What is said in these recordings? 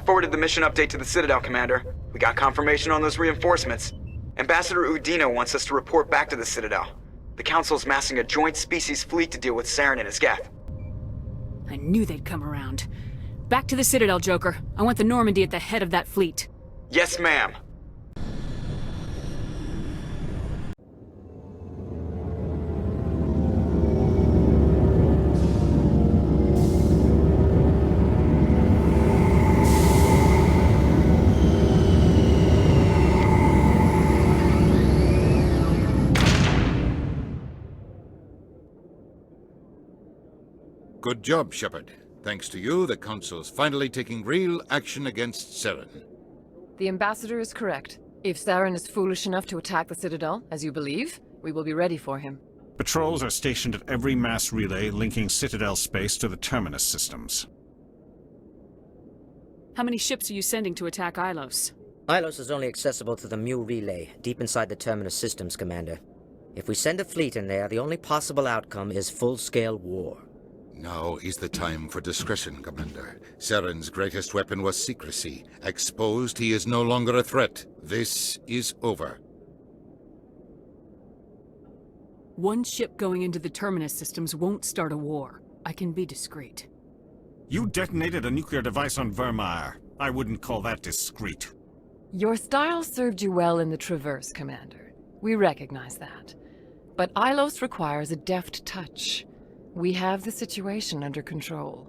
forwarded the mission update to the Citadel, Commander. We got confirmation on those reinforcements. Ambassador Udina wants us to report back to the Citadel. The Council's massing a joint species fleet to deal with Saren and his Geth. I knew they'd come around. Back to the Citadel, Joker. I want the Normandy at the head of that fleet. Yes, ma'am. Good job, Shepard. Thanks to you, the Council's finally taking real action against Saren. The Ambassador is correct. If Saren is foolish enough to attack the Citadel, as you believe, we will be ready for him. Patrols are stationed at every mass relay linking Citadel space to the Terminus systems. How many ships are you sending to attack Ilos? Ilos is only accessible to the Mu relay, deep inside the Terminus systems, Commander. If we send a fleet in there, the only possible outcome is full-scale war. Now is the time for discretion, Commander. Saren's greatest weapon was secrecy. Exposed, he is no longer a threat. This is over. One ship going into the Terminus systems won't start a war. I can be discreet. You detonated a nuclear device on Vermeer. I wouldn't call that discreet. Your style served you well in the Traverse, Commander. We recognize that. But Ilos requires a deft touch. We have the situation under control.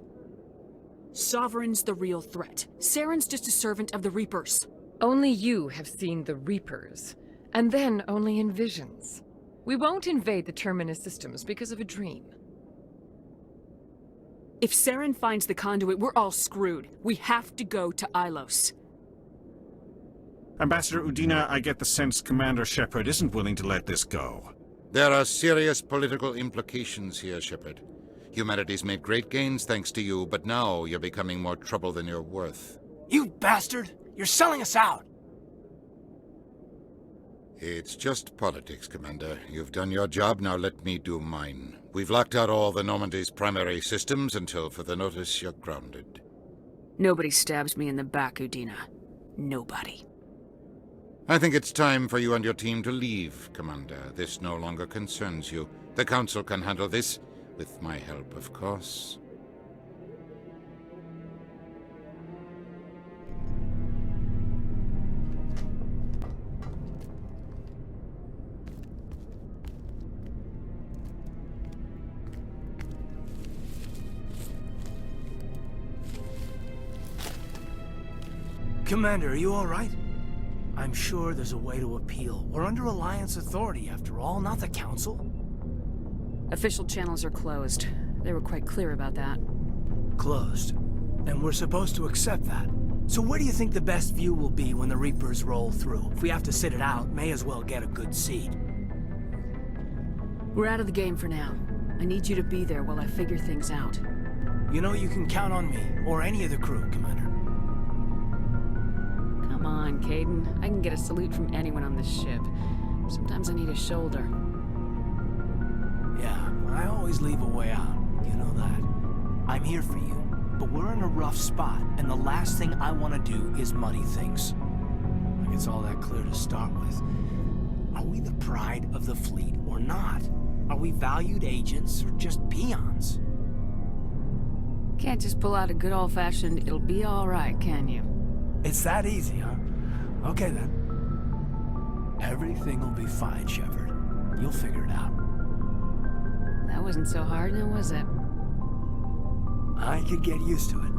Sovereign's the real threat. Saren's just a servant of the Reapers. Only you have seen the Reapers, and then only in visions. We won't invade the Terminus systems because of a dream. If Saren finds the conduit, we're all screwed. We have to go to Ilos. Ambassador Udina, I get the sense Commander Shepard isn't willing to let this go. There are serious political implications here, Shepard. Humanity's made great gains thanks to you, but now you're becoming more trouble than you're worth. You bastard! You're selling us out! It's just politics, Commander. You've done your job, now let me do mine. We've locked out all the Normandy's primary systems until further notice you're grounded. Nobody stabs me in the back, Udina. Nobody. I think it's time for you and your team to leave, Commander. This no longer concerns you. The Council can handle this, with my help, of course. Commander, are you all right? I'm sure there's a way to appeal. We're under Alliance authority, after all, not the Council. Official channels are closed. They were quite clear about that. Closed. And we're supposed to accept that. So where do you think the best view will be when the Reapers roll through? If we have to sit it out, may as well get a good seat. We're out of the game for now. I need you to be there while I figure things out. You know you can count on me, or any of the crew, Commander. Come on, Kaidan. I can get a salute from anyone on this ship. Sometimes I need a shoulder. Yeah, I always leave a way out. You know that. I'm here for you, but we're in a rough spot, and the last thing I want to do is muddy things. Like it's all that clear to start with. Are we the pride of the fleet or not? Are we valued agents or just peons? Can't just pull out a good old-fashioned, it'll be all right, can you? It's that easy, huh? Okay, then. Everything will be fine, Shepard. You'll figure it out. That wasn't so hard, now was it? I could get used to it.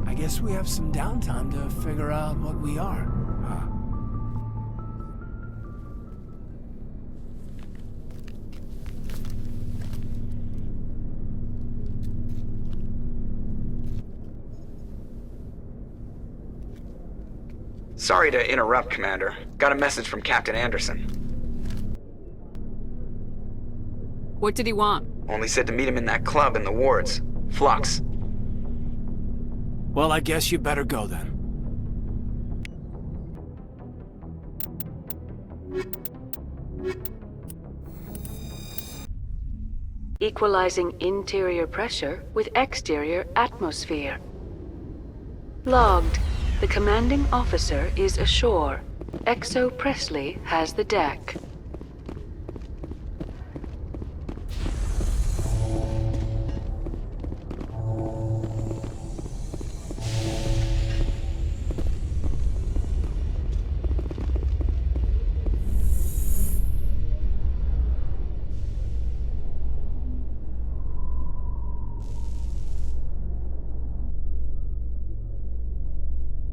I guess we have some downtime to figure out what we are, huh? Sorry to interrupt, Commander. Got a message from Captain Anderson. What did he want? Only said to meet him in that club in the wards. Flux. Well, I guess you better go then. Equalizing interior pressure with exterior atmosphere. Logged. The commanding officer is ashore. Exo Presley has the deck.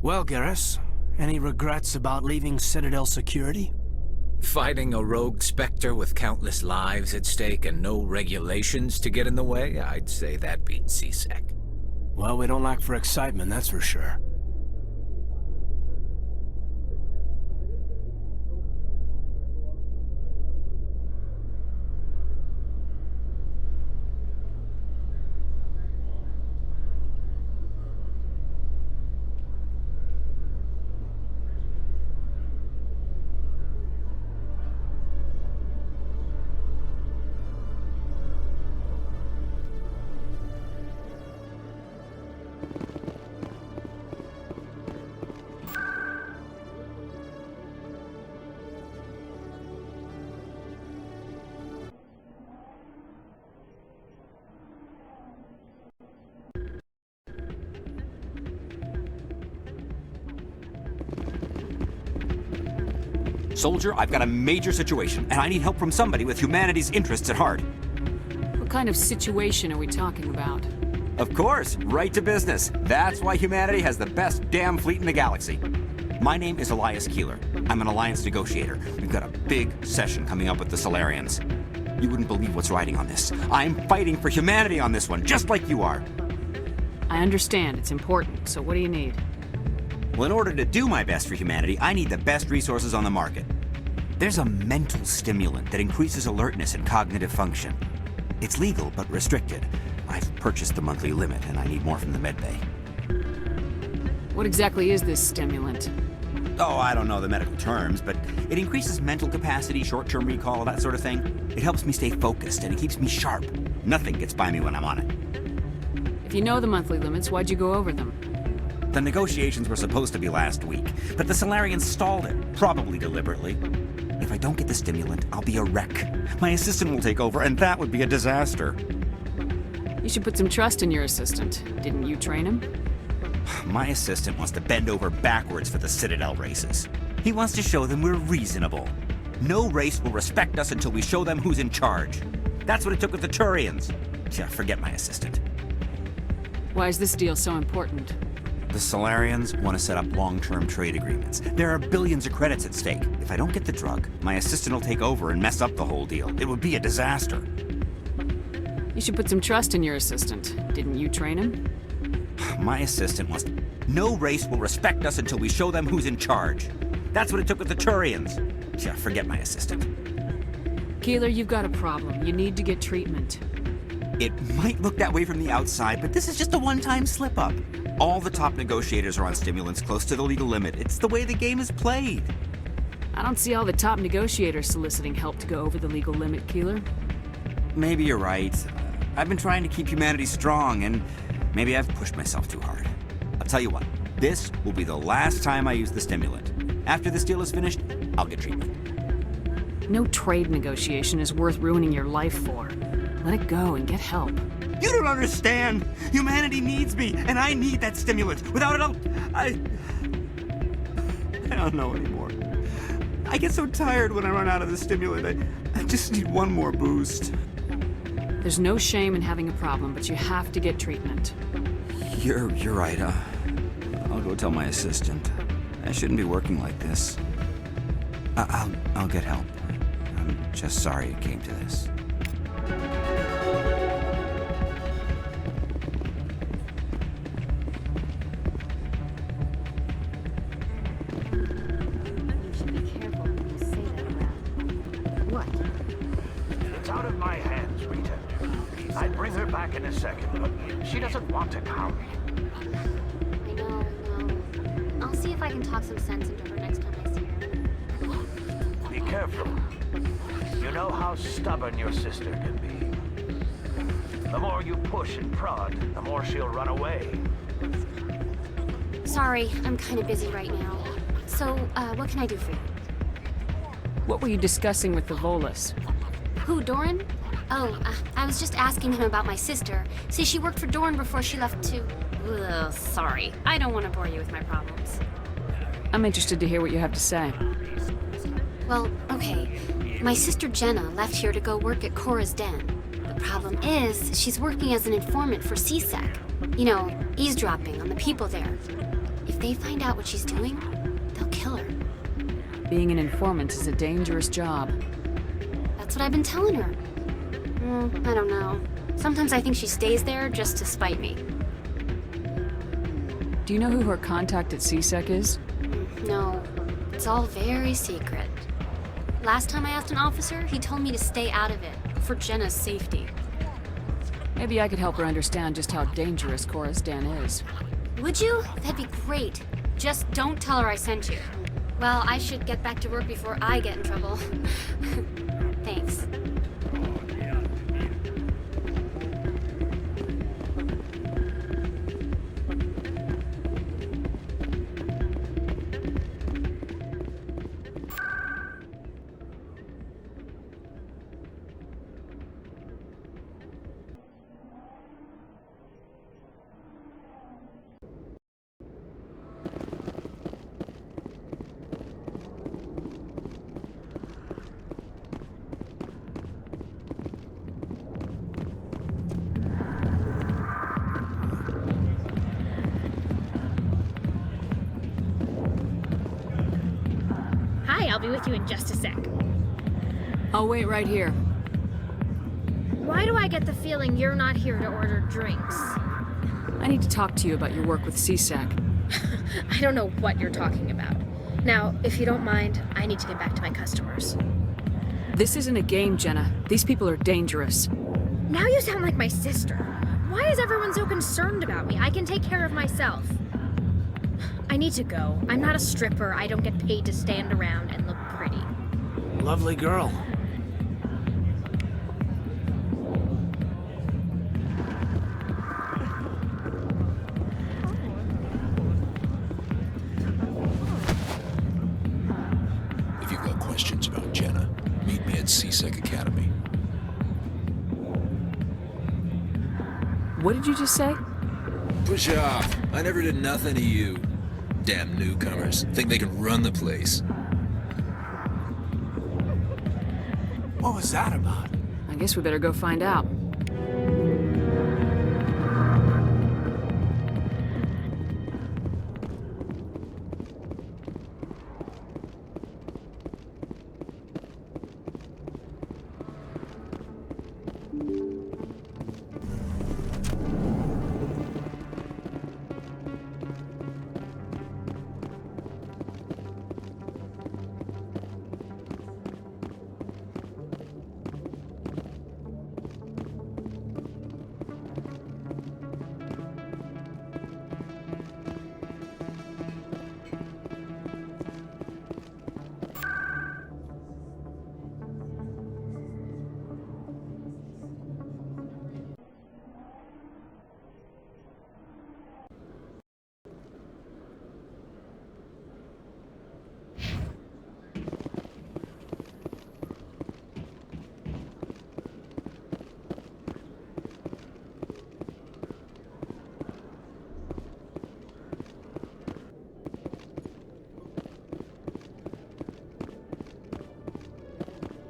Well, Garrus, any regrets about leaving Citadel security? Fighting a rogue Spectre with countless lives at stake and no regulations to get in the way, I'd say that beats CSEC. Well, we don't lack for excitement, that's for sure. Soldier, I've got a major situation, and I need help from somebody with humanity's interests at heart. What kind of situation are we talking about? Of course, right to business. That's why humanity has the best damn fleet in the galaxy. My name is Elias Keeler. I'm an alliance negotiator. We've got a big session coming up with the Solarians. You wouldn't believe what's riding on this. I'm fighting for humanity on this one, just like you are. I understand, it's important, so what do you need? Well, in order to do my best for humanity, I need the best resources on the market. There's a mental stimulant that increases alertness and cognitive function. It's legal, but restricted. I've purchased the monthly limit, and I need more from the medbay. What exactly is this stimulant? Oh, I don't know the medical terms, but it increases mental capacity, short-term recall, that sort of thing. It helps me stay focused, and it keeps me sharp. Nothing gets by me when I'm on it. If you know the monthly limits, why'd you go over them? The negotiations were supposed to be last week, but the Solarians stalled it, probably deliberately. If I don't get the stimulant, I'll be a wreck. My assistant will take over, and that would be a disaster. You should put some trust in your assistant. Didn't you train him? My assistant wants to bend over backwards for the Citadel races. He wants to show them we're reasonable. No race will respect us until we show them who's in charge. That's what it took with the Turians. Yeah, forget my assistant. Why is this deal so important? The Solarians want to set up long-term trade agreements. There are billions of credits at stake. If I don't get the drug, my assistant will take over and mess up the whole deal. It would be a disaster. You should put some trust in your assistant. Didn't you train him? My assistant wants to... No race will respect us until we show them who's in charge. That's what it took with the Turians. Yeah, forget my assistant. Keeler, you've got a problem. You need to get treatment. It might look that way from the outside, but this is just a one-time slip-up. All the top negotiators are on stimulants close to the legal limit. It's the way the game is played. I don't see all the top negotiators soliciting help to go over the legal limit, Keeler. Maybe you're right. I've been trying to keep humanity strong, and maybe I've pushed myself too hard. I'll tell you what, this will be the last time I use the stimulant. After this deal is finished, I'll get treatment. No trade negotiation is worth ruining your life for. Let it go and get help. You don't understand! Humanity needs me, and I need that stimulant. Without it, I don't know anymore. I get so tired when I run out of the stimulant. I just need one more boost. There's no shame in having a problem, but you have to get treatment. You're right. I'll go tell my assistant. I shouldn't be working like this. I'll get help. I'm just sorry it came to this. In a second, but she doesn't want to come. I know. I'll see if I can talk some sense into her next time I see her. Be careful. You know how stubborn your sister can be. The more you push and prod, the more she'll run away. Sorry, I'm kind of busy right now. So, what can I do for you? What were you discussing with the Volus? Who, Doran? Oh, I was just asking him about my sister. See, she worked for Doran before she left to... Ugh, sorry. I don't want to bore you with my problems. I'm interested to hear what you have to say. Well, okay. My sister Jenna left here to go work at Cora's Den. The problem is, she's working as an informant for CSEC. You know, eavesdropping on the people there. If they find out what she's doing, they'll kill her. Being an informant is a dangerous job. That's what I've been telling her. I don't know. Sometimes I think she stays there just to spite me. Do you know who her contact at CSEC is? No, it's all very secret. Last time I asked an officer, he told me to stay out of it, for Jenna's safety. Maybe I could help her understand just how dangerous Cora's Den is. Would you? That'd be great. Just don't tell her I sent you. Well, I should get back to work before I get in trouble. Thanks. I'll be with you in just a sec. I'll wait right here. Why do I get the feeling you're not here to order drinks? I need to talk to you about your work with CSEC. I don't know what you're talking about. Now, if you don't mind, I need to get back to my customers. This isn't a game, Jenna. These people are dangerous. Now you sound like my sister. Why is everyone so concerned about me? I can take care of myself. I need to go. I'm not a stripper. I don't get paid to stand around and look pretty. Lovely girl. If you've got questions about Jenna, meet me at CSEC Academy. What did you just say? Push off. I never did nothing to you. Damn newcomers. Think they can run the place. What was that about? I guess we better go find out.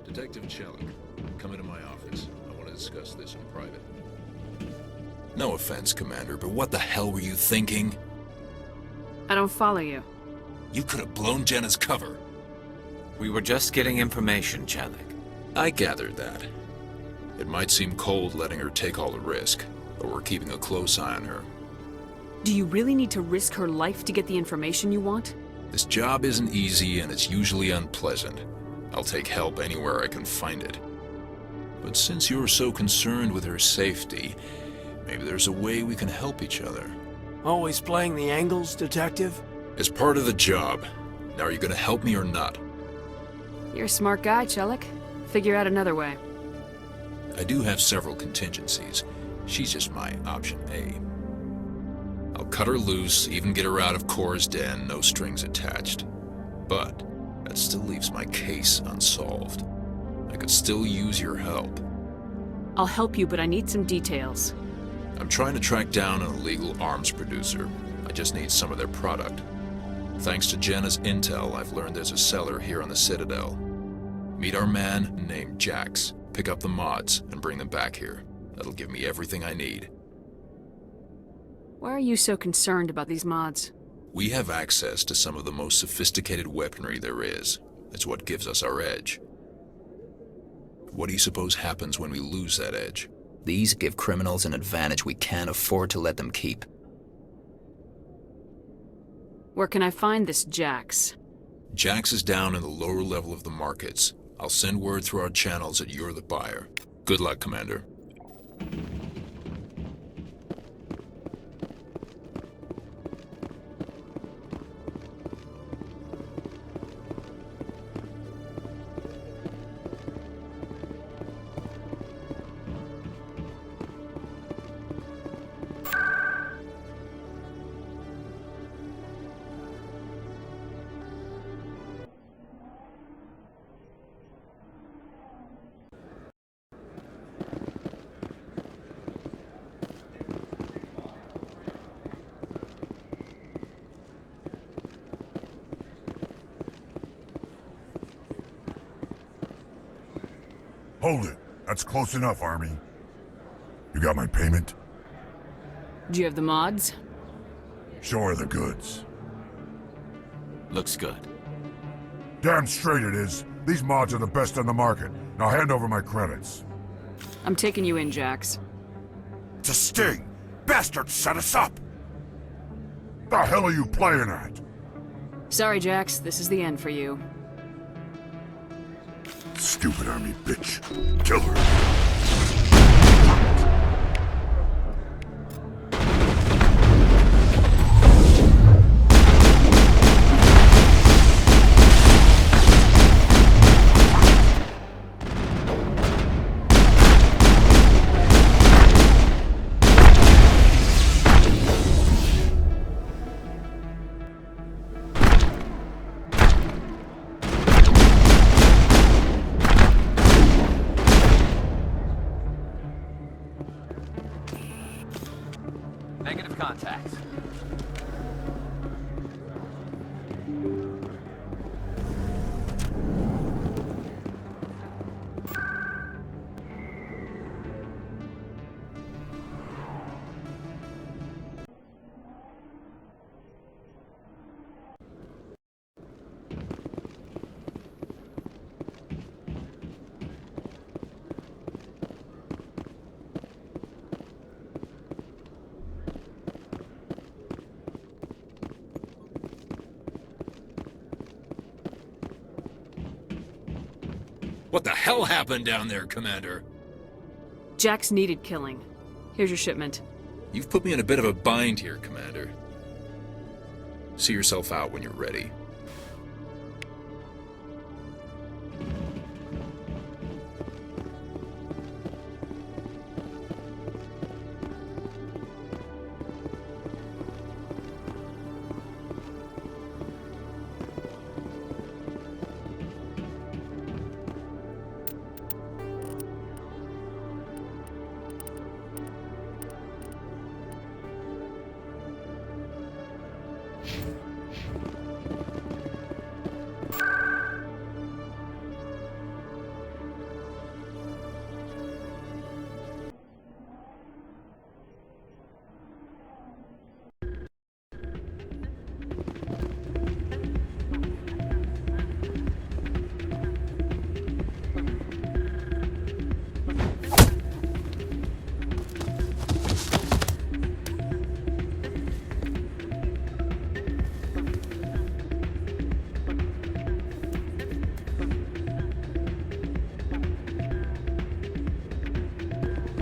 Detective Chelik, come into my office. I want to discuss this in private. No offense, Commander, but what the hell were you thinking? I don't follow you. You could have blown Jenna's cover. We were just getting information, Chelik. I gathered that. It might seem cold letting her take all the risk, but we're keeping a close eye on her. Do you really need to risk her life to get the information you want? This job isn't easy and it's usually unpleasant. I'll take help anywhere I can find it. But since you're so concerned with her safety, maybe there's a way we can help each other. Always playing the angles, Detective? It's part of the job. Now are you gonna help me or not? You're a smart guy, Chelik. Figure out another way. I do have several contingencies. She's just my option A. I'll cut her loose, even get her out of Cora's den, no strings attached. But that still leaves my case unsolved. I could still use your help. I'll help you, but I need some details. I'm trying to track down an illegal arms producer. I just need some of their product. Thanks to Jenna's intel, I've learned there's a seller here on the Citadel. Meet our man named Jax, pick up the mods, and bring them back here. That'll give me everything I need. Why are you so concerned about these mods? We have access to some of the most sophisticated weaponry there is. It's what gives us our edge. What do you suppose happens when we lose that edge? These give criminals an advantage we can't afford to let them keep. Where can I find this Jax? Jax is down in the lower level of the markets. I'll send word through our channels that you're the buyer. Good luck, Commander. Hold it. That's close enough, Army. You got my payment? Do you have the mods? Show her the goods. Looks good. Damn straight it is. These mods are the best on the market. Now hand over my credits. I'm taking you in, Jax. It's a sting! Bastards set us up! The hell are you playing at? Sorry, Jax. This is the end for you. Stupid Army bitch. Kill her. Negative contact. What the hell happened down there, Commander? Jax needed killing. Here's your shipment. You've put me in a bit of a bind here, Commander. See yourself out when you're ready.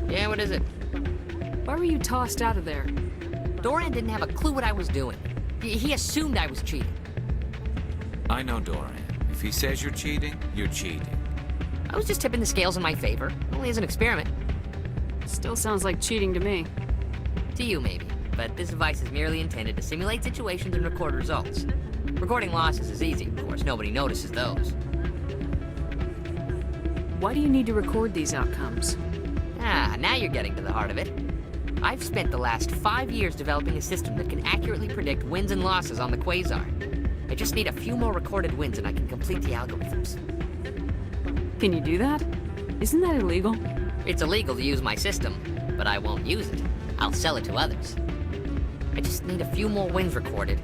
Yeah, what is it? Why were you tossed out of there? Doran didn't have a clue what I was doing. He assumed I was cheating. I know Doran. If he says you're cheating, you're cheating. I was just tipping the scales in my favor. Only as an experiment. Still sounds like cheating to me. To you, maybe. but this device is merely intended to simulate situations and record results. Recording losses is easy, of course. Nobody notices those. Why do you need to record these outcomes? Ah, now you're getting to the heart of it. I've spent the last 5 years developing a system that can accurately predict wins and losses on the Quasar. I just need a few more recorded wins and I can complete the algorithms. Can you do that? Isn't that illegal? It's illegal to use my system, but I won't use it. I'll sell it to others. I just need a few more wins recorded.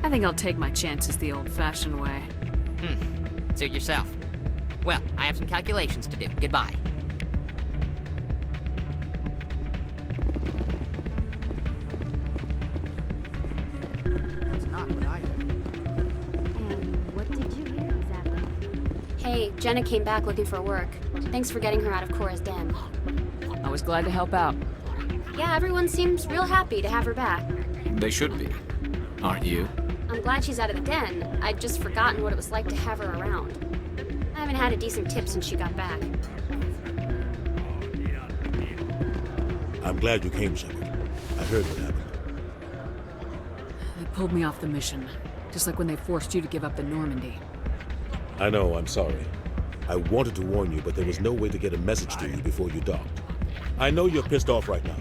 I think I'll take my chances the old-fashioned way. Suit yourself. Well, I have some calculations to do. Goodbye. Hey, Jenna came back looking for work. Thanks for getting her out of Cora's den. I was glad to help out. Yeah, everyone seems real happy to have her back. They should be. Aren't you? I'm glad she's out of the den. I'd just forgotten what it was like to have her around. I haven't had a decent tip since she got back. I'm glad you came, Shepard. I heard what happened. They pulled me off the mission, just like when they forced you to give up the Normandy. I know, I'm sorry. I wanted to warn you, but there was no way to get a message to you before you docked. I know you're pissed off right now,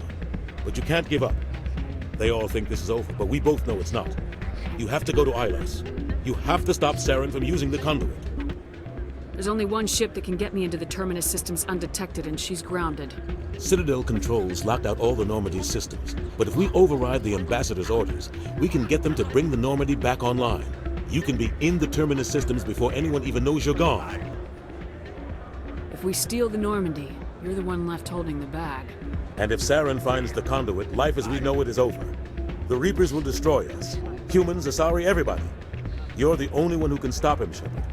but you can't give up. They all think this is over, but we both know it's not. You have to go to Ilos. You have to stop Saren from using the conduit. There's only one ship that can get me into the Terminus systems undetected, and she's grounded. Citadel controls locked out all the Normandy's systems, but if we override the Ambassador's orders, we can get them to bring the Normandy back online. You can be in the Terminus systems before anyone even knows you're gone. If we steal the Normandy, you're the one left holding the bag. And if Saren finds the conduit, life as we know it is over. The Reapers will destroy us. Humans, Asari, everybody. You're the only one who can stop him, Shepard.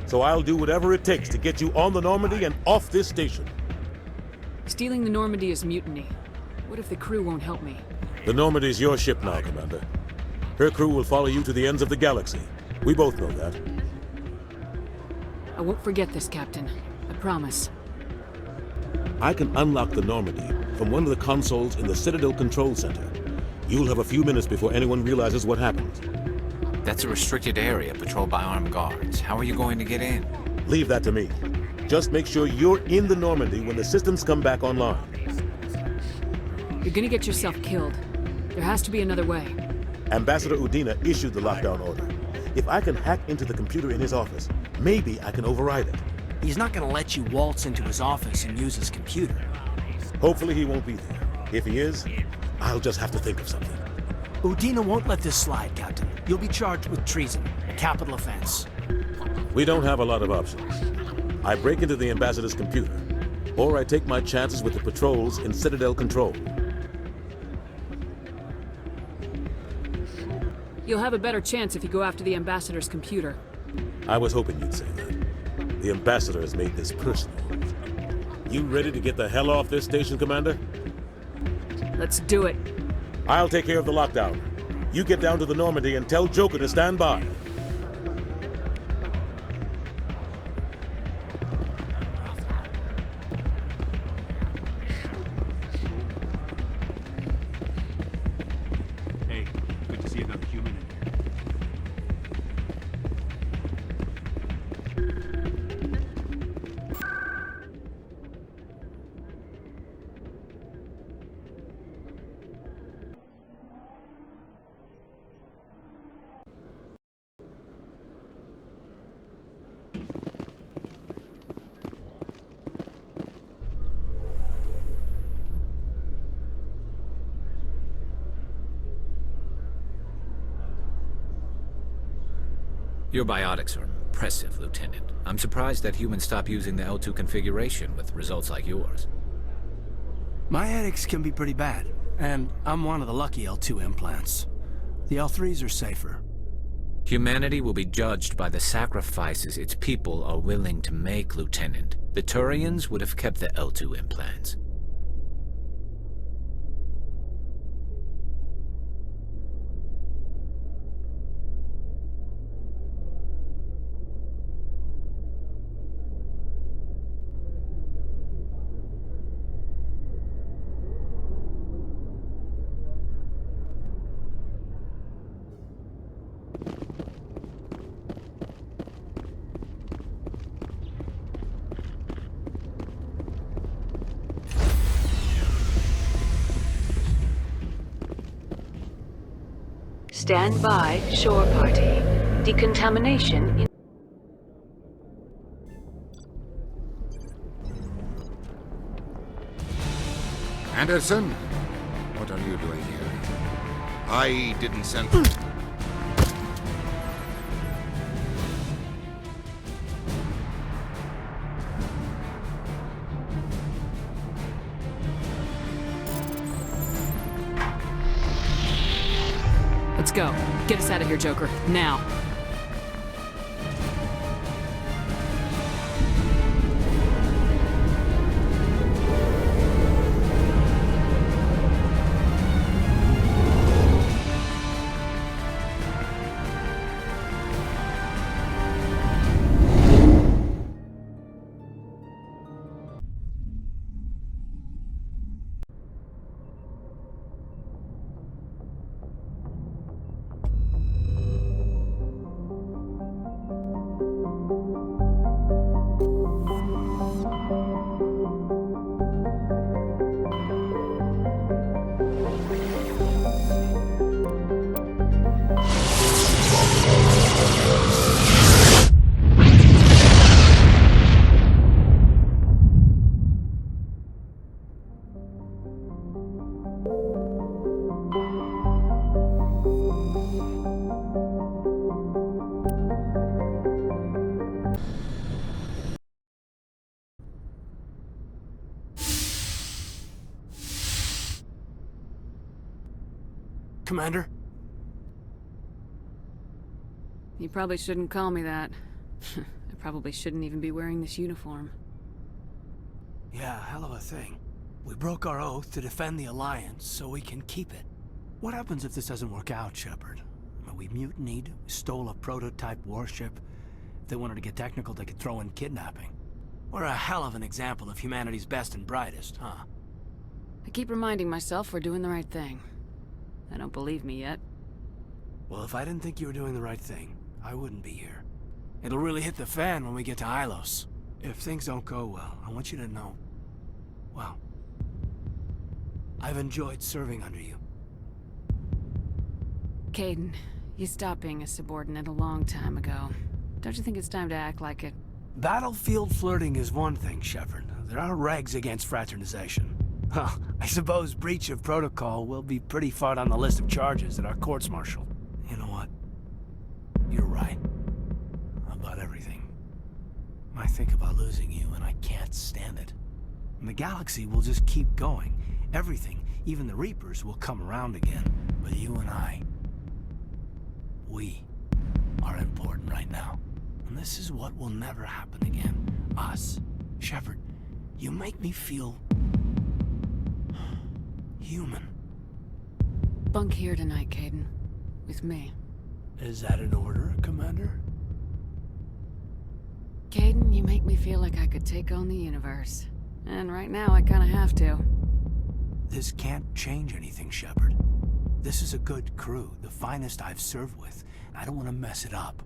So I'll do whatever it takes to get you on the Normandy and off this station. Stealing the Normandy is mutiny. What if the crew won't help me? The Normandy's your ship now, Commander. Her crew will follow you to the ends of the galaxy. We both know that. I won't forget this, Captain. I promise. I can unlock the Normandy from one of the consoles in the Citadel Control Center. You'll have a few minutes before anyone realizes what happened. That's a restricted area patrolled by armed guards. How are you going to get in? Leave that to me. Just make sure you're in the Normandy when the systems come back online. You're gonna get yourself killed. There has to be another way. Ambassador Udina issued the lockdown order. If I can hack into the computer in his office, maybe I can override it. He's not gonna let you waltz into his office and use his computer. Hopefully he won't be there. If he is, I'll just have to think of something. Udina won't let this slide, Captain. You'll be charged with treason, a capital offense. We don't have a lot of options. I break into the Ambassador's computer, or I take my chances with the patrols in Citadel Control. You'll have a better chance if you go after the Ambassador's computer. I was hoping you'd say that. The Ambassador has made this personal. You ready to get the hell off this station, Commander? Let's do it. I'll take care of the lockdown. You get down to the Normandy and tell Joker to stand by. Hey, good to see another human in here. Your biotics are impressive, Lieutenant. I'm surprised that humans stop using the L2 configuration with results like yours. My headaches can be pretty bad, and I'm one of the lucky L2 implants. The L3s are safer. Humanity will be judged by the sacrifices its people are willing to make, Lieutenant. The Turians would have kept the L2 implants. Stand by, shore party. Decontamination in... Anderson? What are you doing here? I didn't send... Let's go. Get us out of here, Joker. Now. Commander? You probably shouldn't call me that. I probably shouldn't even be wearing this uniform. Yeah, hell of a thing. We broke our oath to defend the Alliance, so we can keep it. What happens if this doesn't work out, Shepard? We mutinied, stole a prototype warship. If they wanted to get technical, they could throw in kidnapping. We're a hell of an example of humanity's best and brightest, huh? I keep reminding myself we're doing the right thing. I don't believe me yet. Well, if I didn't think you were doing the right thing, I wouldn't be here. It'll really hit the fan when we get to Ilos. If things don't go well, I want you to know, well, I've enjoyed serving under you. Kaidan, you stopped being a subordinate a long time ago. Don't you think it's time to act like it? Battlefield flirting is one thing, Shepard. There are regs against fraternization. Well, I suppose breach of protocol will be pretty far on the list of charges at our courts-martial. You know what? You're right. About everything. I think about losing you, and I can't stand it. And the galaxy will just keep going. Everything, even the Reapers, will come around again. But you and I, we are important right now. And this is what will never happen again. Us. Shepard, you make me feel... human. Bunk here tonight, Kaidan. With me. Is that an order, Commander? Kaidan, you make me feel like I could take on the universe. And right now, I kinda have to. This can't change anything, Shepard. This is a good crew, the finest I've served with. I don't want to mess it up.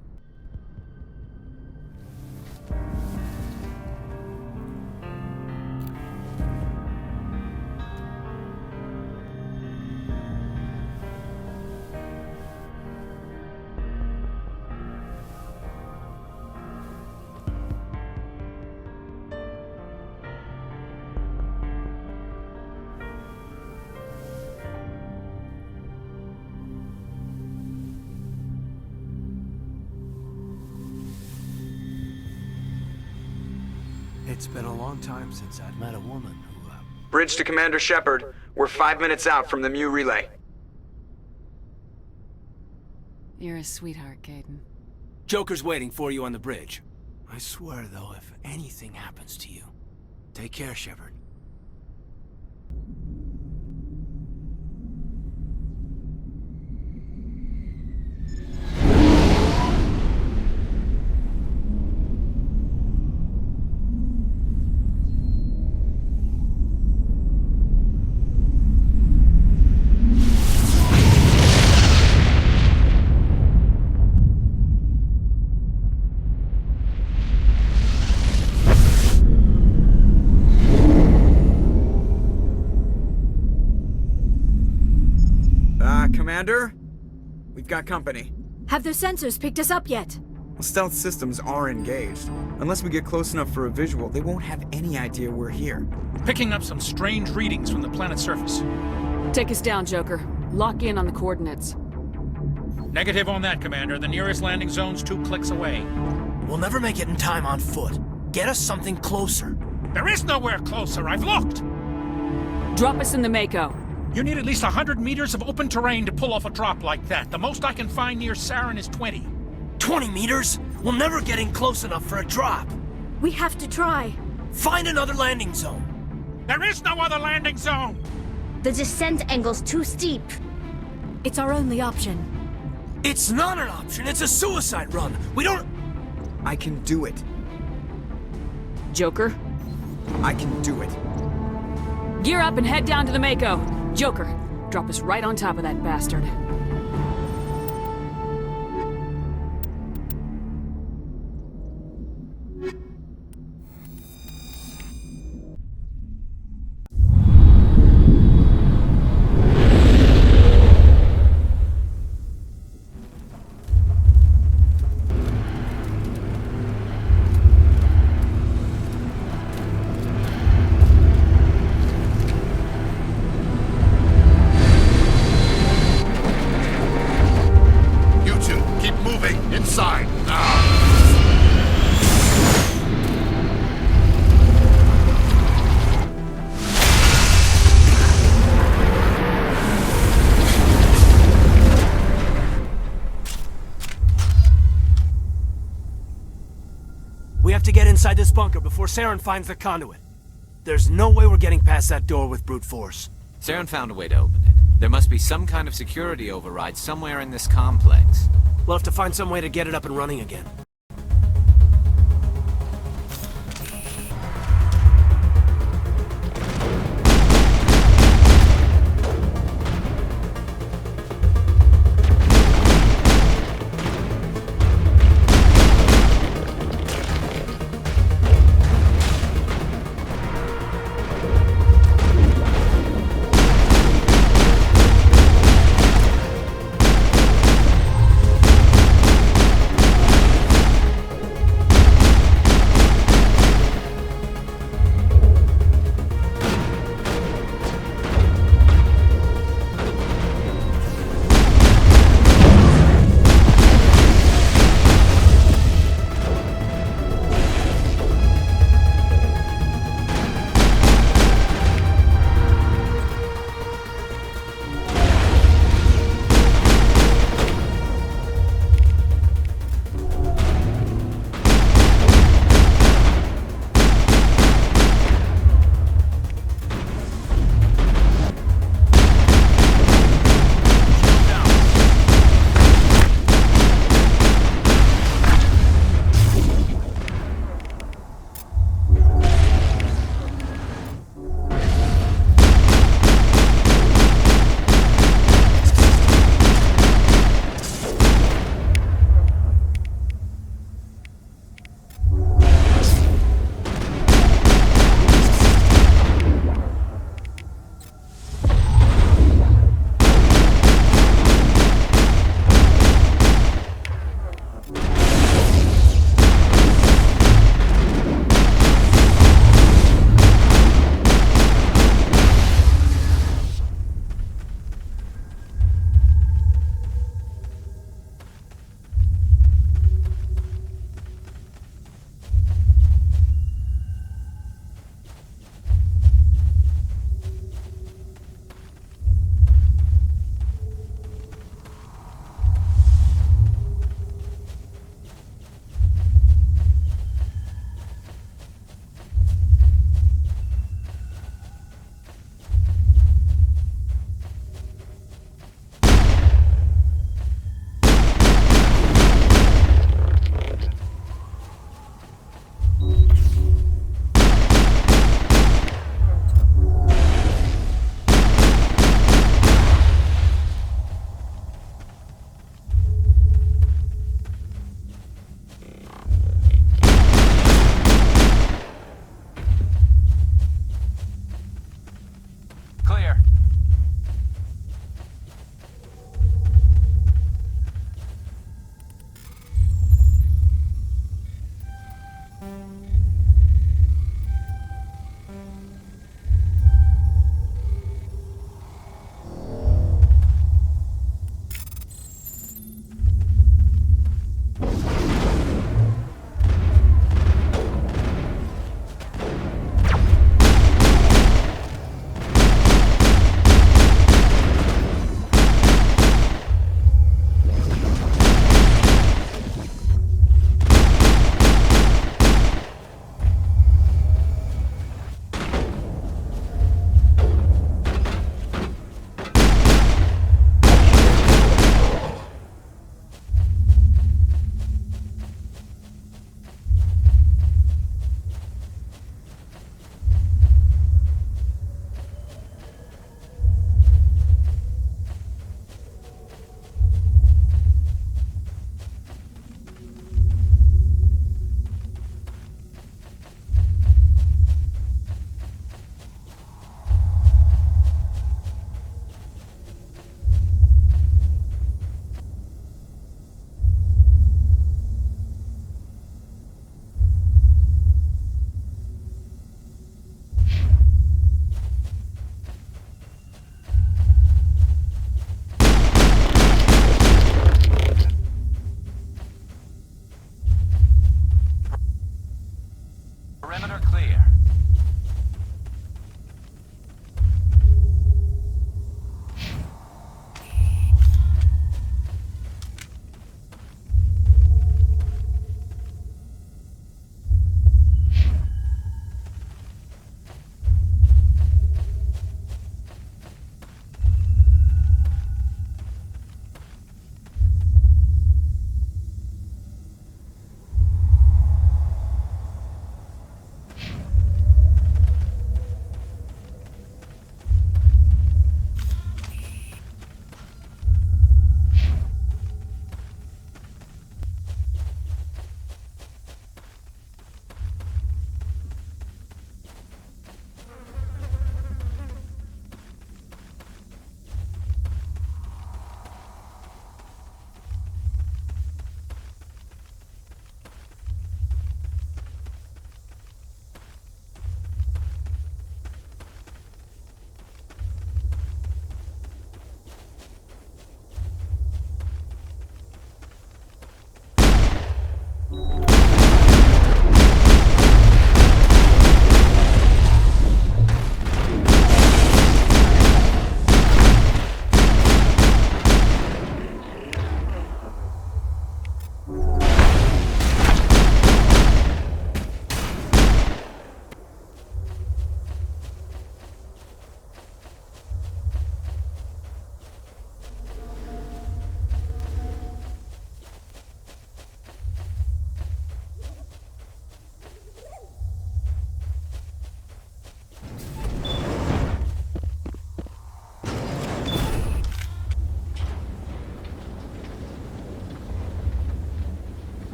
It's been a long time since I've met a woman who, Bridge to Commander Shepard. We're 5 minutes out from the Mu relay. You're a sweetheart, Kaidan. Joker's waiting for you on the bridge. I swear, though, if anything happens to you, take care, Shepard. Commander? We've got company. Have those sensors picked us up yet? Well, stealth systems are engaged. Unless we get close enough for a visual, they won't have any idea we're here. Picking up some strange readings from the planet's surface. Take us down, Joker. Lock in on the coordinates. Negative on that, Commander. The nearest landing zone's 2 clicks away. We'll never make it in time on foot. Get us something closer. There is nowhere closer. I've looked. Drop us in the Mako. You need at least 100 meters of open terrain to pull off a drop like that. The most I can find near Saren is 20. 20 meters? We'll never get in close enough for a drop. We have to try. Find another landing zone. There is no other landing zone! The descent angle's too steep. It's our only option. It's not an option. It's a suicide run. We don't... I can do it. Joker? I can do it. Gear up and head down to the Mako. Joker, drop us right on top of that bastard. Inside, now! We have to get inside this bunker before Saren finds the conduit. There's no way we're getting past that door with brute force. Saren found a way to open it. There must be some kind of security override somewhere in this complex. We'll have to find some way to get it up and running again.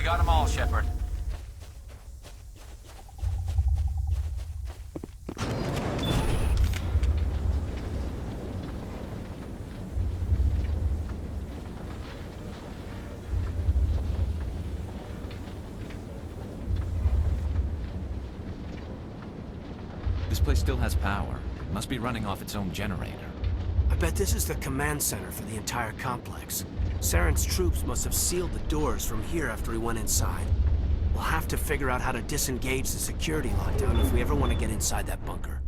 got them all, Shepard. This place still has power. It must be running off its own generator. I bet this is the command center for the entire complex. Saren's troops must have sealed the doors from here after he went inside. We'll have to figure out how to disengage the security lockdown if we ever want to get inside that bunker.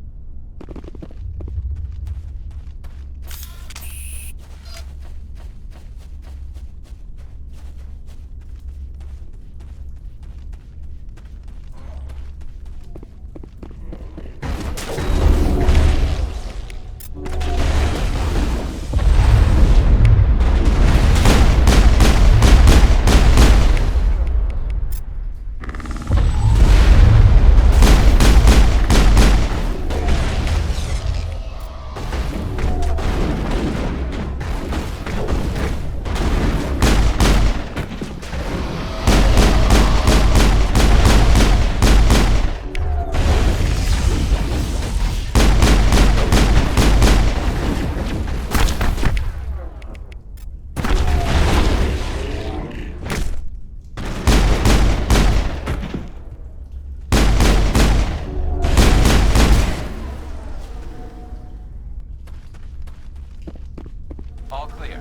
All clear.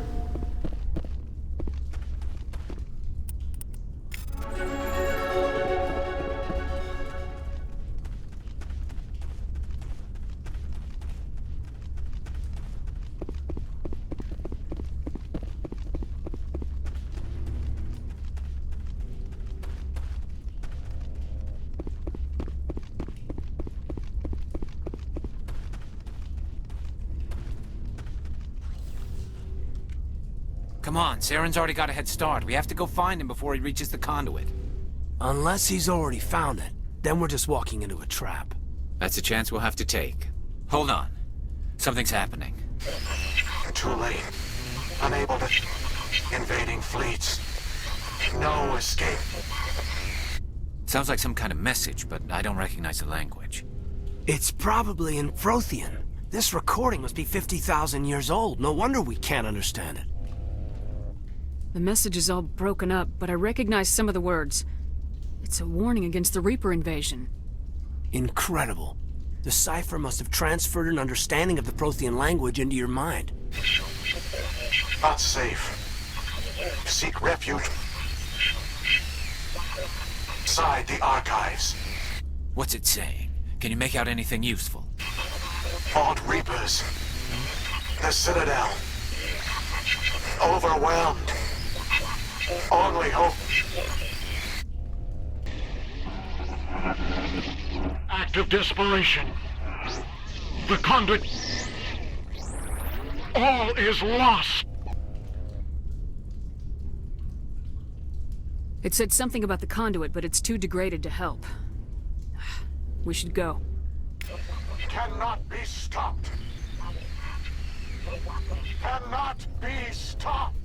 Come on, Saren's already got a head start. We have to go find him before he reaches the conduit. Unless he's already found it, then we're just walking into a trap. That's a chance we'll have to take. Hold on. Something's happening. Too late. Unable to... Invading fleets. No escape. Sounds like some kind of message, but I don't recognize the language. It's probably in Prothean. This recording must be 50,000 years old. No wonder we can't understand it. The message is all broken up, but I recognize some of the words. It's a warning against the Reaper invasion. Incredible. The cipher must have transferred an understanding of the Prothean language into your mind. Not safe. Seek refuge. Inside the archives. What's it saying? Can you make out anything useful? Fought Reapers. The Citadel. Overwhelmed. Only hope. Act of desperation. The conduit. All is lost. It said something about the conduit, but it's too degraded to help. We should go. Cannot be stopped. Cannot be stopped.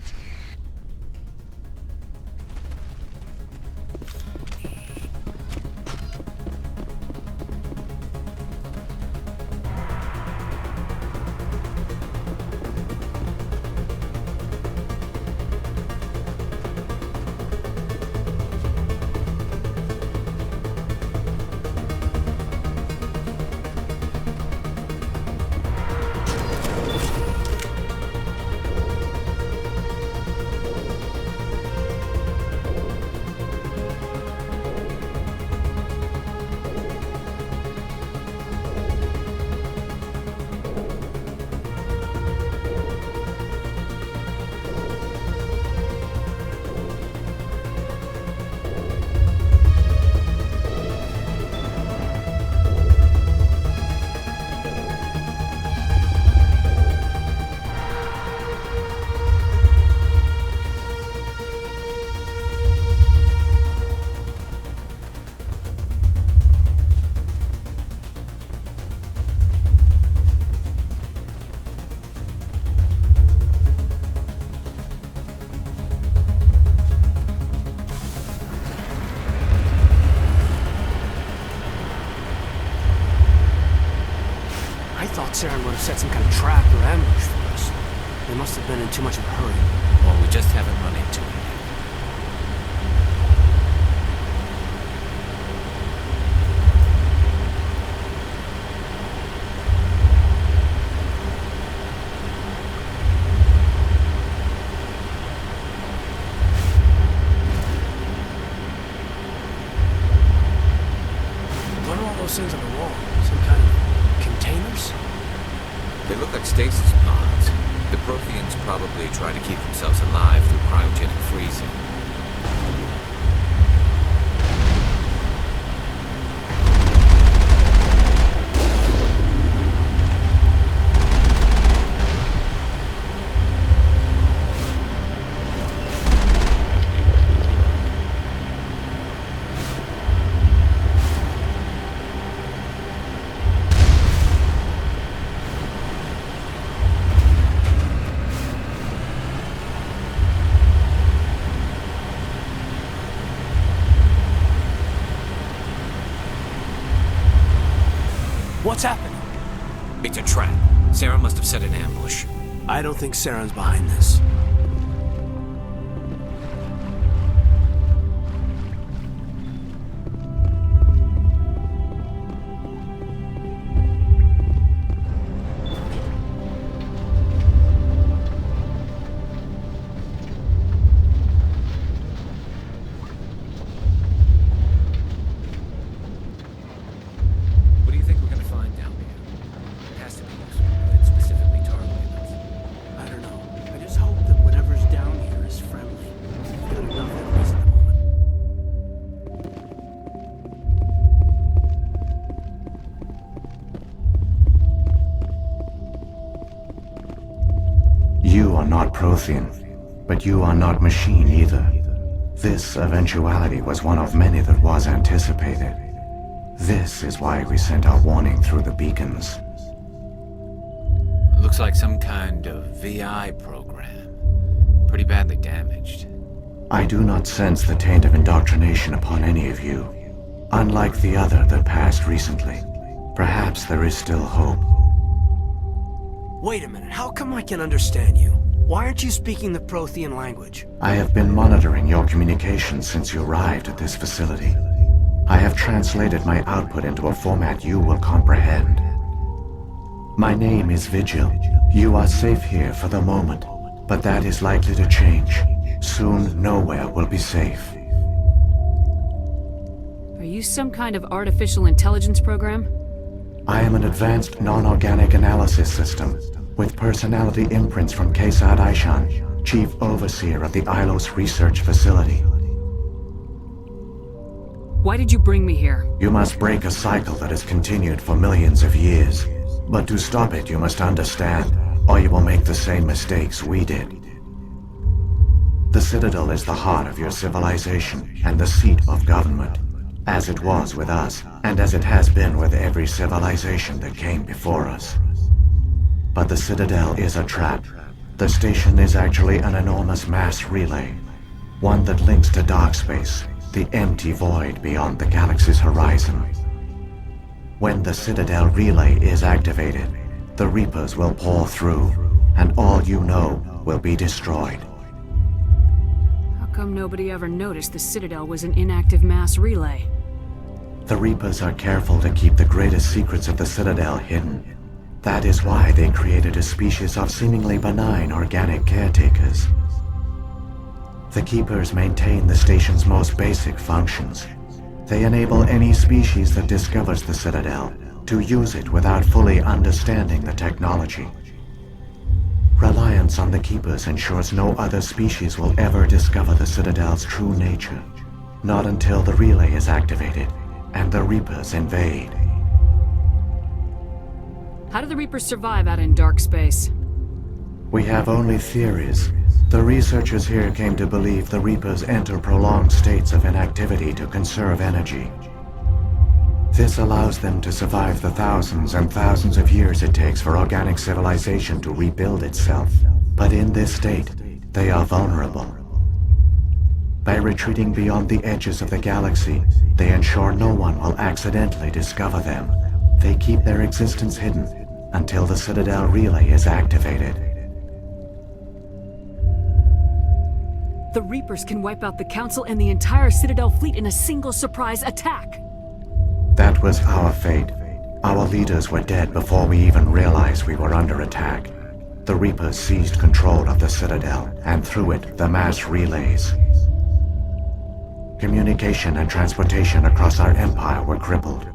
Saren would have set some kind of trap or ambush for us. They must have been in too much of a hurry. Well, we just haven't run into it. What are all those things on the wall? Some kind of containers? They look like stasis pods. The protheans probably try to keep themselves alive through cryogenic freezing. What's happening? It's a trap. Saren must have set an ambush. I don't think Saren's behind this. What do you think we're gonna find down here? It has to be useful, but it's specifically targeting us. I don't know. I just hope that whatever's down here is friendly. We've got enough enemies at the moment. You are not Prothean, but you are not machine either. This eventuality was one of many that was anticipated. This is why we sent our warning through the beacons. Looks like some kind of VI program. Pretty badly damaged. I do not sense the taint of indoctrination upon any of you. Unlike the other that passed recently, perhaps there is still hope. Wait a minute, how come I can understand you? Why aren't you speaking the Prothean language? I have been monitoring your communications since you arrived at this facility. I have translated my output into a format you will comprehend. My name is Vigil. You are safe here for the moment, but that is likely to change. Soon, nowhere will be safe. Are you some kind of artificial intelligence program? I am an advanced non-organic analysis system, with personality imprints from Kaidan Aishan, Chief Overseer of the Ilos Research Facility. Why did you bring me here? You must break a cycle that has continued for millions of years. But to stop it, you must understand, or you will make the same mistakes we did. The Citadel is the heart of your civilization and the seat of government, as it was with us, and as it has been with every civilization that came before us. But the Citadel is a trap. The station is actually an enormous mass relay, one that links to dark space, the empty void beyond the galaxy's horizon. When the Citadel relay is activated, the Reapers will pour through, and all you know will be destroyed. How come nobody ever noticed the Citadel was an inactive mass relay? The Reapers are careful to keep the greatest secrets of the Citadel hidden. That is why they created a species of seemingly benign organic caretakers. The Keepers maintain the station's most basic functions. They enable any species that discovers the Citadel to use it without fully understanding the technology. Reliance on the Keepers ensures no other species will ever discover the Citadel's true nature. Not until the relay is activated and the Reapers invade. How do the Reapers survive out in dark space? We have only theories. The researchers here came to believe the Reapers enter prolonged states of inactivity to conserve energy. This allows them to survive the thousands and thousands of years it takes for organic civilization to rebuild itself. But in this state, they are vulnerable. By retreating beyond the edges of the galaxy, they ensure no one will accidentally discover them. They keep their existence hidden, until the Citadel relay is activated. The Reapers can wipe out the Council and the entire Citadel fleet in a single surprise attack. That was our fate. Our leaders were dead before we even realized we were under attack. The Reapers seized control of the Citadel, and through it, the mass relays. Communication and transportation across our empire were crippled.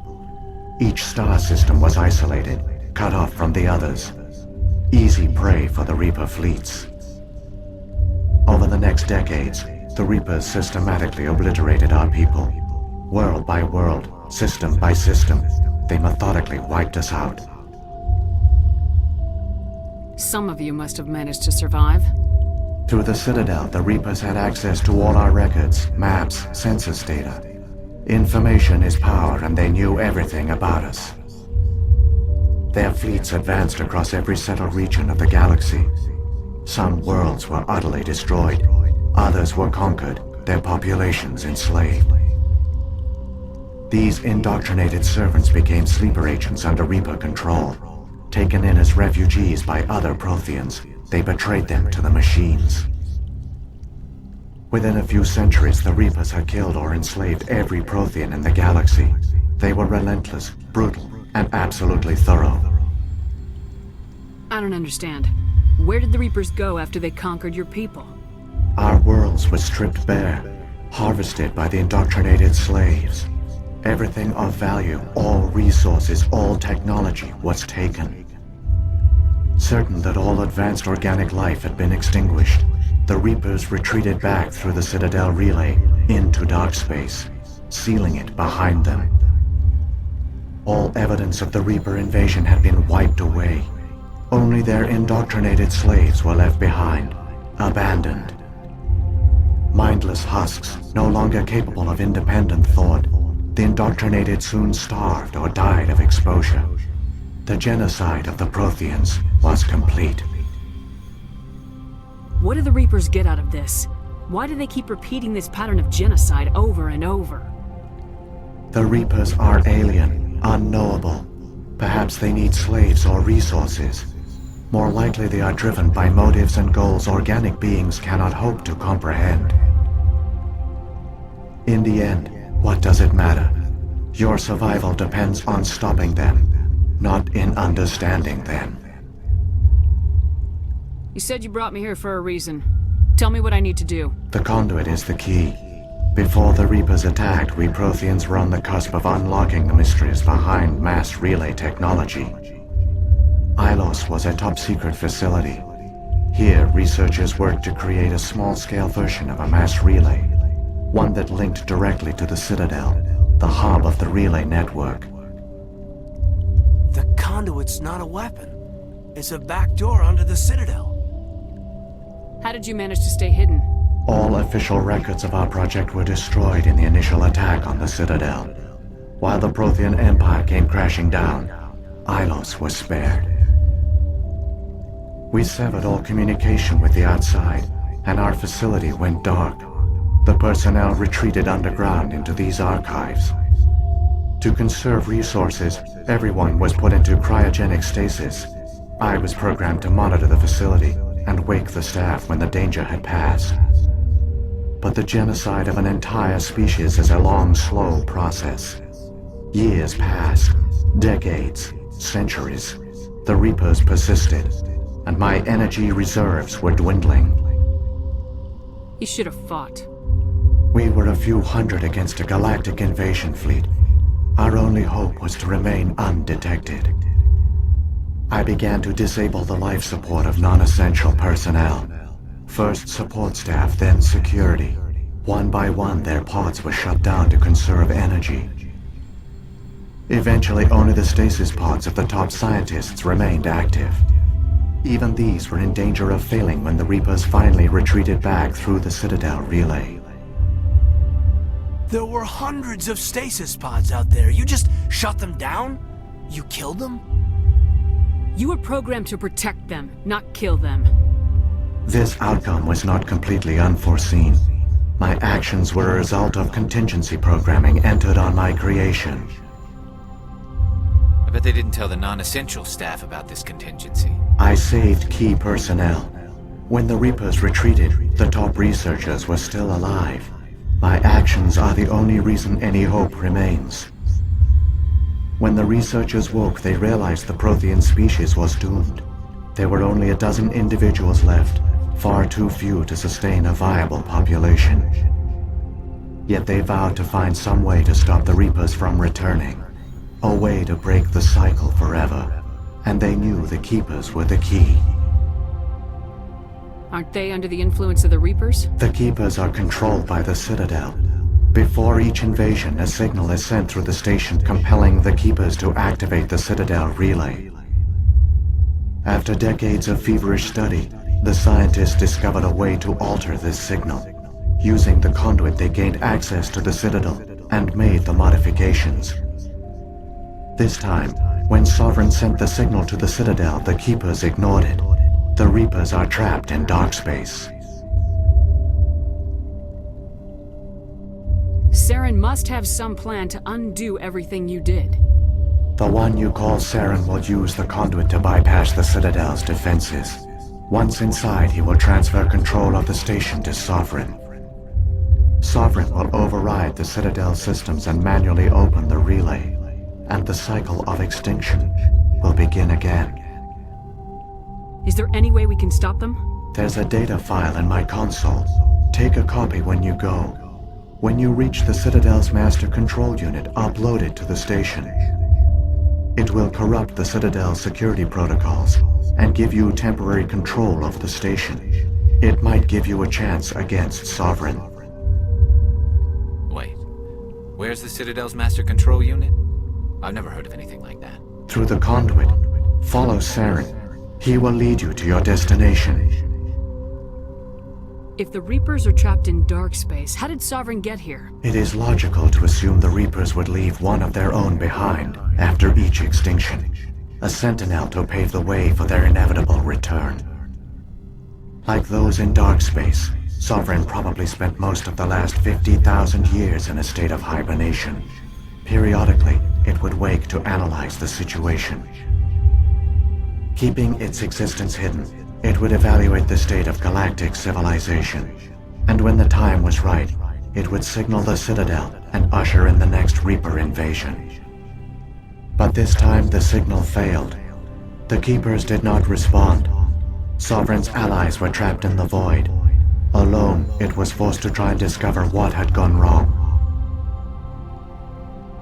Each star system was isolated, cut off from the others. Easy prey for the Reaper fleets. Over the next decades, the Reapers systematically obliterated our people. World by world, system by system, they methodically wiped us out. Some of you must have managed to survive. Through the Citadel, the Reapers had access to all our records, maps, census data. Information is power, and they knew everything about us. Their fleets advanced across every settled region of the galaxy. Some worlds were utterly destroyed. Others were conquered, their populations enslaved. These indoctrinated servants became sleeper agents under Reaper control. Taken in as refugees by other protheans, they betrayed them to the machines. Within a few centuries, the Reapers had killed or enslaved every prothean in the galaxy. They were relentless, brutal, and absolutely thorough. I don't understand. Where did the Reapers go after they conquered your people? Our worlds were stripped bare, harvested by the indoctrinated slaves. Everything of value, all resources, all technology was taken. Certain that all advanced organic life had been extinguished, the Reapers retreated back through the Citadel relay into dark space, sealing it behind them. All evidence of the Reaper invasion had been wiped away. Only their indoctrinated slaves were left behind, abandoned. Mindless husks, no longer capable of independent thought, the indoctrinated soon starved or died of exposure. The genocide of the Protheans was complete. What do the Reapers get out of this? Why do they keep repeating this pattern of genocide over and over? The Reapers are alien, unknowable. Perhaps they need slaves or resources. More likely they are driven by motives and goals organic beings cannot hope to comprehend. In the end, what does it matter? Your survival depends on stopping them, not in understanding them. You said you brought me here for a reason. Tell me what I need to do. The conduit is the key. Before the Reapers attacked, we Protheans were on the cusp of unlocking the mysteries behind mass relay technology. Ilos was a top-secret facility. Here, researchers worked to create a small-scale version of a mass relay, one that linked directly to the Citadel, the hub of the relay network. The conduit's not a weapon. It's a backdoor under the Citadel. How did you manage to stay hidden? All official records of our project were destroyed in the initial attack on the Citadel. While the Prothean Empire came crashing down, Ilos was spared. We severed all communication with the outside, and our facility went dark. The personnel retreated underground into these archives. To conserve resources, everyone was put into cryogenic stasis. I was programmed to monitor the facility and wake the staff when the danger had passed. But the genocide of an entire species is a long, slow process. Years passed, decades, centuries. The Reapers persisted, and my energy reserves were dwindling. You should have fought. We were a few hundred against a galactic invasion fleet. Our only hope was to remain undetected. I began to disable the life support of non-essential personnel. First support staff, then security. One by one, their pods were shut down to conserve energy. Eventually, only the stasis pods of the top scientists remained active. Even these were in danger of failing when the Reapers finally retreated back through the Citadel relay. There were hundreds of stasis pods out there. You just shut them down? You killed them? You were programmed to protect them, not kill them. This outcome was not completely unforeseen. My actions were a result of contingency programming entered on my creation. I bet they didn't tell the non-essential staff about this contingency. I saved key personnel. When the Reapers retreated, the top researchers were still alive. My actions are the only reason any hope remains. When the researchers woke, they realized the Prothean species was doomed. There were only a dozen individuals left, far too few to sustain a viable population. Yet they vowed to find some way to stop the Reapers from returning. A way to break the cycle forever. And they knew the Keepers were the key. Aren't they under the influence of the Reapers? The Keepers are controlled by the Citadel. Before each invasion, a signal is sent through the station compelling the Keepers to activate the Citadel relay. After decades of feverish study, the scientists discovered a way to alter this signal. Using the conduit, they gained access to the Citadel and made the modifications. This time, when Sovereign sent the signal to the Citadel, the Keepers ignored it. The Reapers are trapped in dark space. Saren must have some plan to undo everything you did. The one you call Saren will use the conduit to bypass the Citadel's defenses. Once inside, he will transfer control of the station to Sovereign. Sovereign will override the Citadel systems and manually open the relay, and the cycle of extinction will begin again. Is there any way we can stop them? There's a data file in my console. Take a copy when you go. When you reach the Citadel's master control unit, upload it to the station. It will corrupt the Citadel's security protocols and give you temporary control of the station. It might give you a chance against Sovereign. Wait, where's the Citadel's master control unit? I've never heard of anything like that. Through the conduit, follow Saren. He will lead you to your destination. If the Reapers are trapped in dark space, how did Sovereign get here? It is logical to assume the Reapers would leave one of their own behind after each extinction. A sentinel to pave the way for their inevitable return. Like those in dark space, Sovereign probably spent most of the last 50,000 years in a state of hibernation. Periodically, it would wake to analyze the situation. Keeping its existence hidden, it would evaluate the state of galactic civilization. And when the time was right, it would signal the Citadel and usher in the next Reaper invasion. But this time the signal failed. The Keepers did not respond. Sovereign's allies were trapped in the void. Alone, it was forced to try and discover what had gone wrong.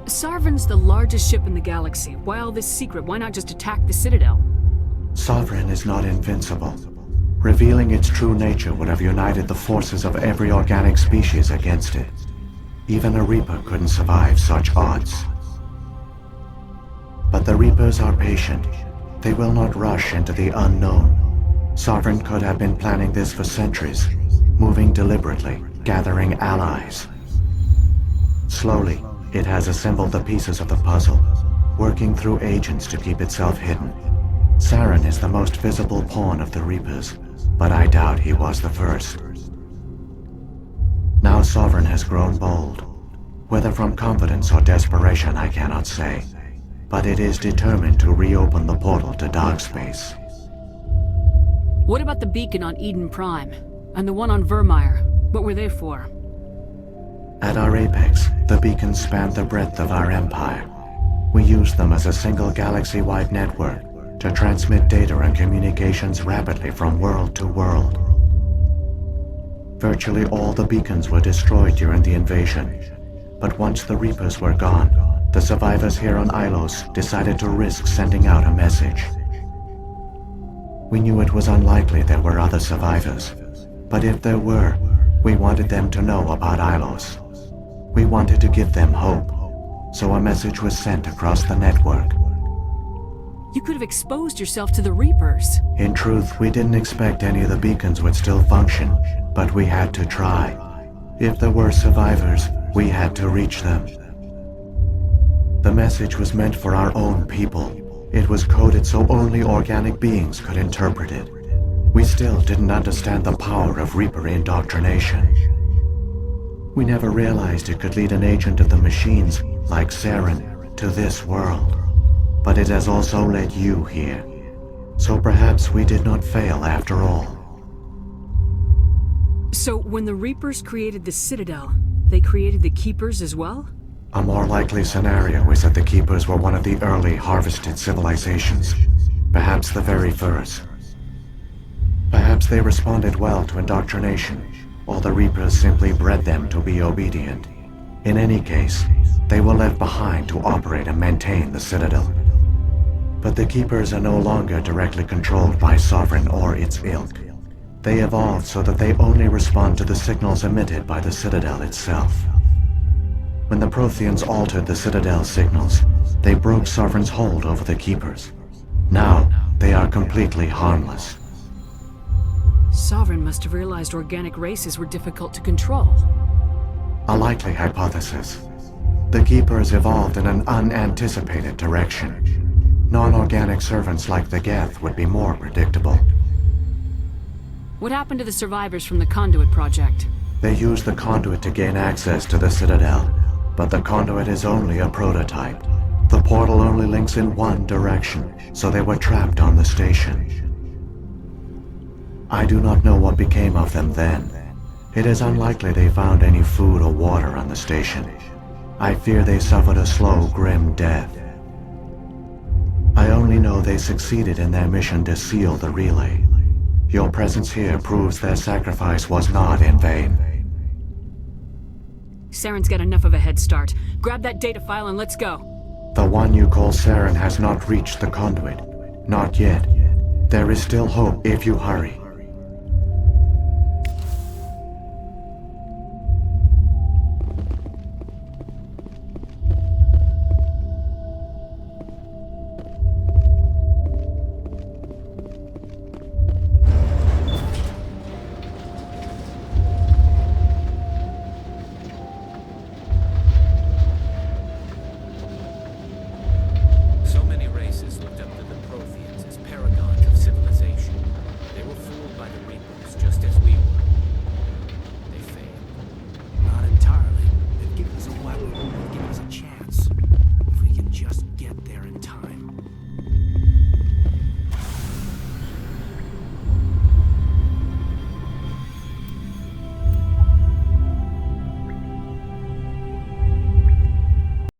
Sovereign's the largest ship in the galaxy. Why all this secret? Why not just attack the Citadel? Sovereign is not invincible. Revealing its true nature would have united the forces of every organic species against it. Even a Reaper couldn't survive such odds. But the Reapers are patient. They will not rush into the unknown. Sovereign could have been planning this for centuries, moving deliberately, gathering allies. Slowly, it has assembled the pieces of the puzzle, working through agents to keep itself hidden. Saren is the most visible pawn of the Reapers, but I doubt he was the first. Now Sovereign has grown bold. Whether from confidence or desperation, I cannot say. But it is determined to reopen the portal to dark space. What about the beacon on Eden Prime? And the one on Vermeer? What were they for? At our apex, the beacons spanned the breadth of our empire. We used them as a single galaxy-wide network to transmit data and communications rapidly from world to world. Virtually all the beacons were destroyed during the invasion, but once the Reapers were gone, the survivors here on Ilos decided to risk sending out a message. We knew it was unlikely there were other survivors, but if there were, we wanted them to know about Ilos. We wanted to give them hope, so a message was sent across the network. You could have exposed yourself to the Reapers. In truth, we didn't expect any of the beacons would still function, but we had to try. If there were survivors, we had to reach them. The message was meant for our own people. It was coded so only organic beings could interpret it. We still didn't understand the power of Reaper indoctrination. We never realized it could lead an agent of the machines, like Saren, to this world. but it has also led you here. So perhaps we did not fail after all. So, when the Reapers created the Citadel, they created the Keepers as well? A more likely scenario is that the Keepers were one of the early harvested civilizations. Perhaps the very first. Perhaps they responded well to indoctrination, or the Reapers simply bred them to be obedient. In any case, they were left behind to operate and maintain the Citadel. But the Keepers are no longer directly controlled by Sovereign or its ilk. They evolved so that they only respond to the signals emitted by the Citadel itself. When the Protheans altered the Citadel's signals, they broke Sovereign's hold over the Keepers. Now, they are completely harmless. Sovereign must have realized organic races were difficult to control. A likely hypothesis. The Keepers evolved in an unanticipated direction. Non-organic servants like the Geth would be more predictable. What happened to the survivors from the Conduit project? They used the Conduit to gain access to the Citadel, but the Conduit is only a prototype. The portal only links in one direction, so they were trapped on the station. I do not know what became of them then. It is unlikely they found any food or water on the station. I fear they suffered a slow, grim death. I only know they succeeded in their mission to seal the relay. Your presence here proves their sacrifice was not in vain. Saren's got enough of a head start. Grab that data file and let's go. The one you call Saren has not reached the Conduit. Not yet. There is still hope if you hurry.